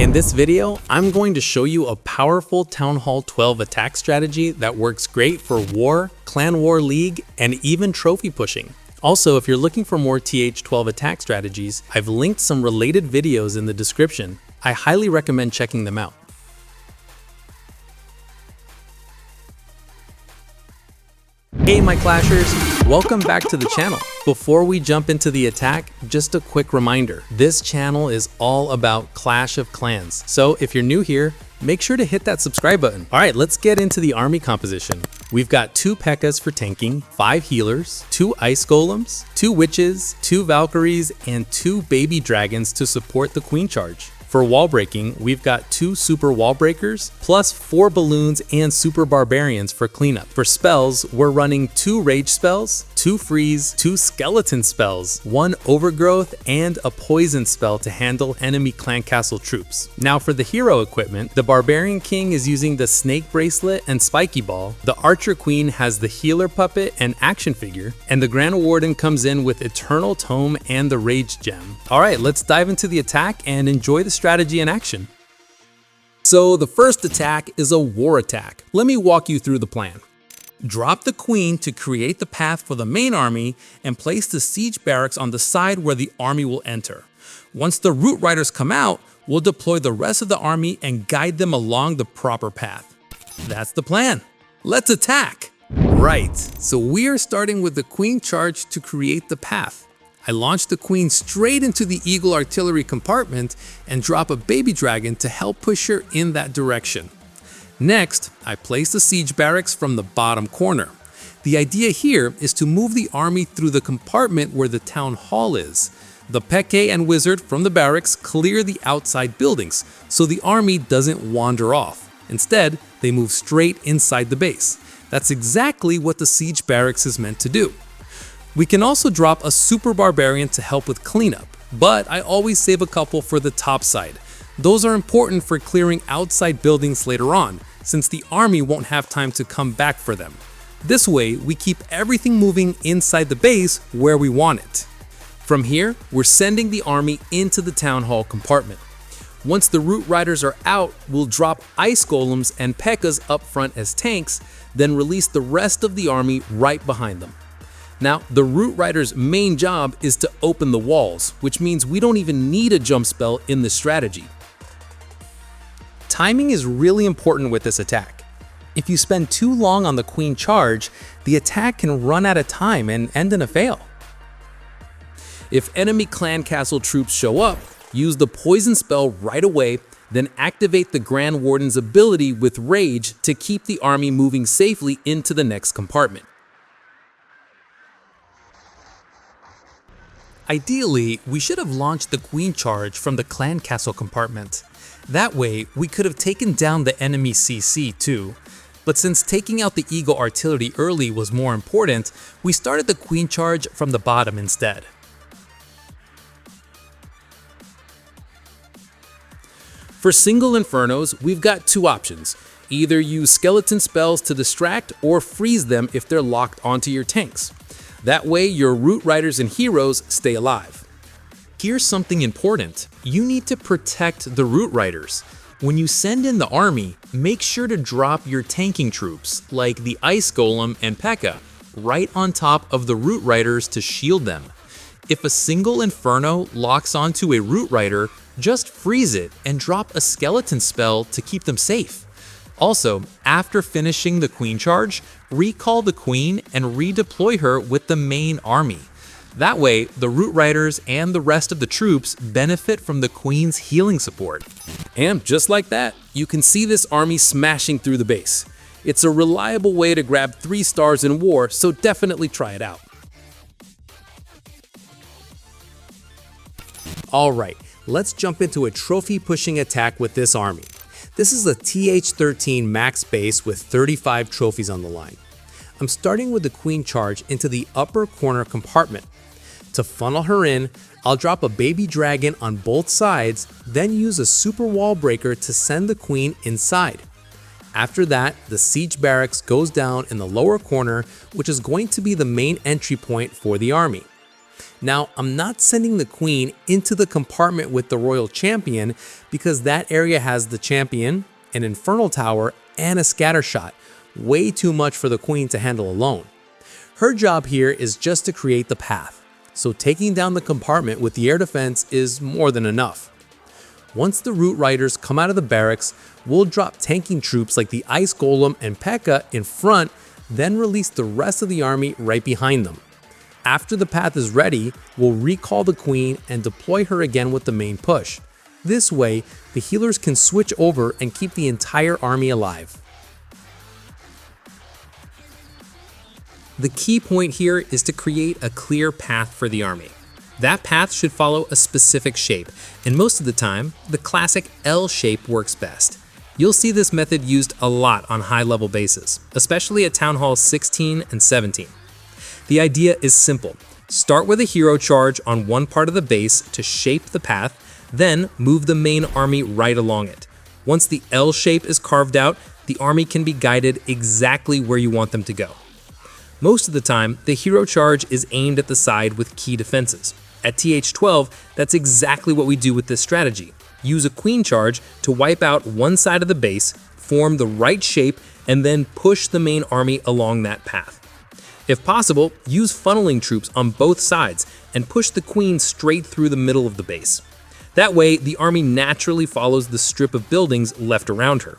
In this video, I'm going to show you a powerful Town Hall 12 attack strategy that works great for war, clan war league, and even trophy pushing. Also, if you're looking for more TH12 attack strategies, I've linked some related videos in the description. I highly recommend checking them out. Hey my Clashers, welcome back to the channel. Before we jump into the attack, just a quick reminder. This channel is all about Clash of Clans. So if you're new here, make sure to hit that subscribe button. All right, let's get into the army composition. We've got 2 P.E.K.K.A.s for tanking, 5 healers, 2 ice golems, 2 witches, 2 Valkyries, and 2 baby dragons to support the queen charge. For wall breaking, we've got 2 super wall breakers, plus 4 balloons and super barbarians for cleanup. For spells, we're running 2 rage spells, 2 freeze, 2 skeleton spells, 1 overgrowth, and a poison spell to handle enemy clan castle troops. Now for the hero equipment, the barbarian king is using the snake bracelet and spiky ball, the archer queen has the healer puppet and action figure, and the grand warden comes in with eternal tome and the rage gem. All right, let's dive into the attack and enjoy the strategy in action. So the first attack is a war attack. Let me walk you through the plan. Drop the queen to create the path for the main army and place the siege barracks on the side where the army will enter. Once the root riders come out, we'll deploy the rest of the army and guide them along the proper path. That's the plan. Let's attack! Right, so we are starting with the queen charge to create the path. I launch the queen straight into the eagle artillery compartment and drop a baby dragon to help push her in that direction. Next, I place the siege barracks from the bottom corner. The idea here is to move the army through the compartment where the town hall is. The P.E.K.K.A. and wizard from the barracks clear the outside buildings, so the army doesn't wander off. Instead, they move straight inside the base. That's exactly what the siege barracks is meant to do. We can also drop a super barbarian to help with cleanup, but I always save a couple for the top side. Those are important for clearing outside buildings later on, since the army won't have time to come back for them. This way, we keep everything moving inside the base where we want it. From here, we're sending the army into the town hall compartment. Once the root riders are out, we'll drop ice golems and P.E.K.K.A.s up front as tanks, then release the rest of the army right behind them. Now, the root rider's main job is to open the walls, which means we don't even need a jump spell in this strategy. Timing is really important with this attack. If you spend too long on the queen charge, the attack can run out of time and end in a fail. If enemy clan castle troops show up, use the poison spell right away, then activate the Grand Warden's ability with rage to keep the army moving safely into the next compartment. Ideally, we should have launched the queen charge from the clan castle compartment. That way, we could have taken down the enemy CC too. But since taking out the eagle artillery early was more important, we started the queen charge from the bottom instead. For single infernos, we've got 2 options. Either use skeleton spells to distract or freeze them if they're locked onto your tanks. That way, your root riders and heroes stay alive. Here's something important. You need to protect the root riders. When you send in the army, make sure to drop your tanking troops, like the ice golem and P.E.K.K.A., right on top of the root riders to shield them. If a single inferno locks onto a root rider, just freeze it and drop a skeleton spell to keep them safe. Also, after finishing the queen charge, recall the queen and redeploy her with the main army. That way, the root riders and the rest of the troops benefit from the queen's healing support. And just like that, you can see this army smashing through the base. It's a reliable way to grab 3 stars in war, so definitely try it out. Alright, let's jump into a trophy pushing attack with this army. This is a TH13 max base with 35 trophies on the line. I'm starting with the queen charge into the upper corner compartment. To funnel her in, I'll drop a baby dragon on both sides, then use a super wall breaker to send the queen inside. After that, the siege barracks goes down in the lower corner, which is going to be the main entry point for the army. Now, I'm not sending the queen into the compartment with the royal champion because that area has the champion, an infernal tower, and a scatter shot. Way too much for the queen to handle alone. Her job here is just to create the path, so taking down the compartment with the air defense is more than enough. Once the root riders come out of the barracks, we'll drop tanking troops like the Ice Golem and P.E.K.K.A. in front, then release the rest of the army right behind them. After the path is ready, we'll recall the queen and deploy her again with the main push. This way, the healers can switch over and keep the entire army alive. The key point here is to create a clear path for the army. That path should follow a specific shape, and most of the time, the classic L shape works best. You'll see this method used a lot on high-level bases, especially at Town Hall 16 and 17. The idea is simple. Start with a hero charge on one part of the base to shape the path, then move the main army right along it. Once the L shape is carved out, the army can be guided exactly where you want them to go. Most of the time, the hero charge is aimed at the side with key defenses. At TH12, that's exactly what we do with this strategy. Use a queen charge to wipe out one side of the base, form the right shape, and then push the main army along that path. If possible, use funneling troops on both sides and push the queen straight through the middle of the base. That way, the army naturally follows the strip of buildings left around her.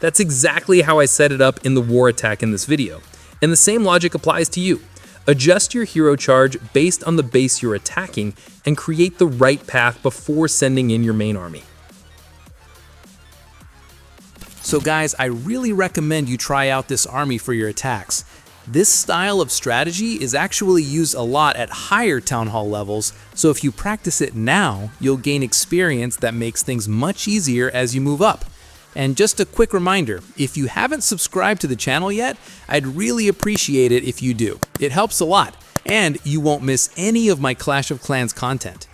That's exactly how I set it up in the war attack in this video, and the same logic applies to you. Adjust your hero charge based on the base you're attacking and create the right path before sending in your main army. So guys, I really recommend you try out this army for your attacks. This style of strategy is actually used a lot at higher Town Hall levels, so if you practice it now, you'll gain experience that makes things much easier as you move up. And just a quick reminder, if you haven't subscribed to the channel yet, I'd really appreciate it if you do. It helps a lot, and you won't miss any of my Clash of Clans content.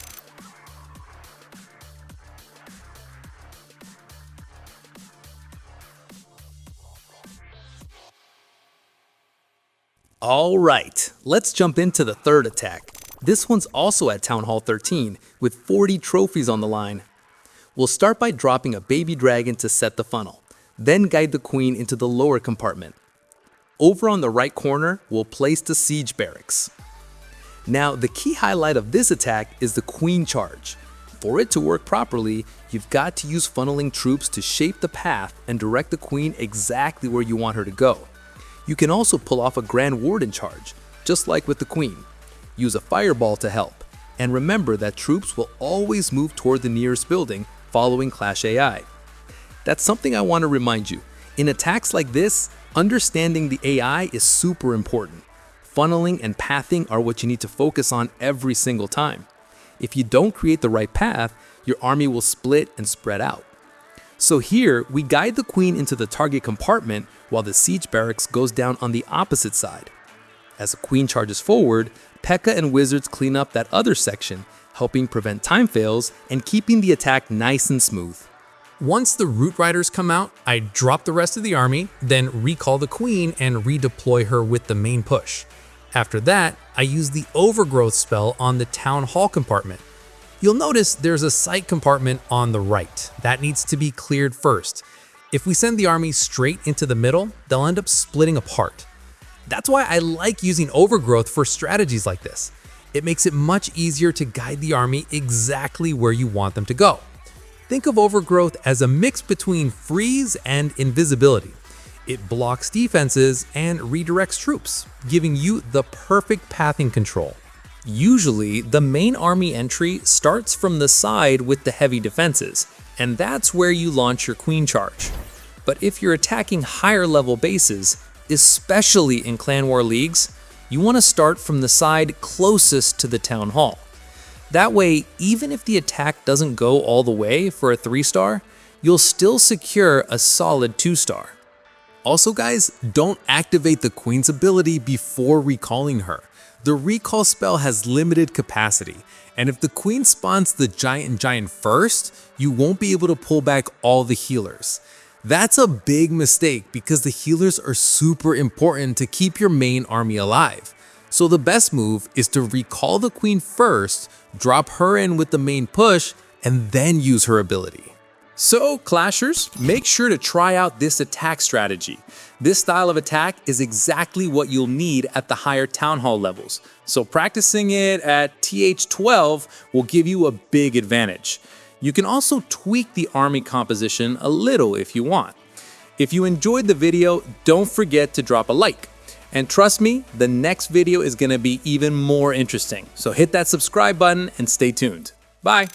Alright, let's jump into the third attack. This one's also at Town Hall 13, with 40 trophies on the line. We'll start by dropping a baby dragon to set the funnel, then guide the queen into the lower compartment. Over on the right corner, we'll place the Siege Barracks. Now, the key highlight of this attack is the queen charge. For it to work properly, you've got to use funneling troops to shape the path and direct the queen exactly where you want her to go. You can also pull off a Grand Warden charge, just like with the queen. Use a fireball to help, and remember that troops will always move toward the nearest building following Clash AI. That's something I want to remind you. In attacks like this, understanding the AI is super important. Funneling and pathing are what you need to focus on every single time. If you don't create the right path, your army will split and spread out. So here, we guide the queen into the target compartment while the Siege Barracks goes down on the opposite side. As the queen charges forward, P.E.K.K.A. and wizards clean up that other section, helping prevent time fails and keeping the attack nice and smooth. Once the root riders come out, I drop the rest of the army, then recall the queen and redeploy her with the main push. After that, I use the Overgrowth spell on the Town Hall compartment. You'll notice there's a site compartment on the right. That needs to be cleared first. If we send the army straight into the middle, they'll end up splitting apart. That's why I like using Overgrowth for strategies like this. It makes it much easier to guide the army exactly where you want them to go. Think of Overgrowth as a mix between Freeze and Invisibility. It blocks defenses and redirects troops, giving you the perfect pathing control. Usually, the main army entry starts from the side with the heavy defenses, and that's where you launch your queen charge. But if you're attacking higher level bases, especially in Clan War leagues, you want to start from the side closest to the Town Hall. That way, even if the attack doesn't go all the way for a 3-star, you'll still secure a solid 2-star. Also guys, don't activate the queen's ability before recalling her. The recall spell has limited capacity, and if the queen spawns the giant first, you won't be able to pull back all the healers. That's a big mistake because the healers are super important to keep your main army alive. So the best move is to recall the queen first, drop her in with the main push, and then use her ability. So Clashers, make sure to try out this attack strategy. This style of attack is exactly what you'll need at the higher Town Hall levels, so practicing it at TH12 will give you a big advantage. You can also tweak the army composition a little if you want. If you enjoyed the video, don't forget to drop a like. And trust me, the next video is going to be even more interesting, so hit that subscribe button and stay tuned. Bye!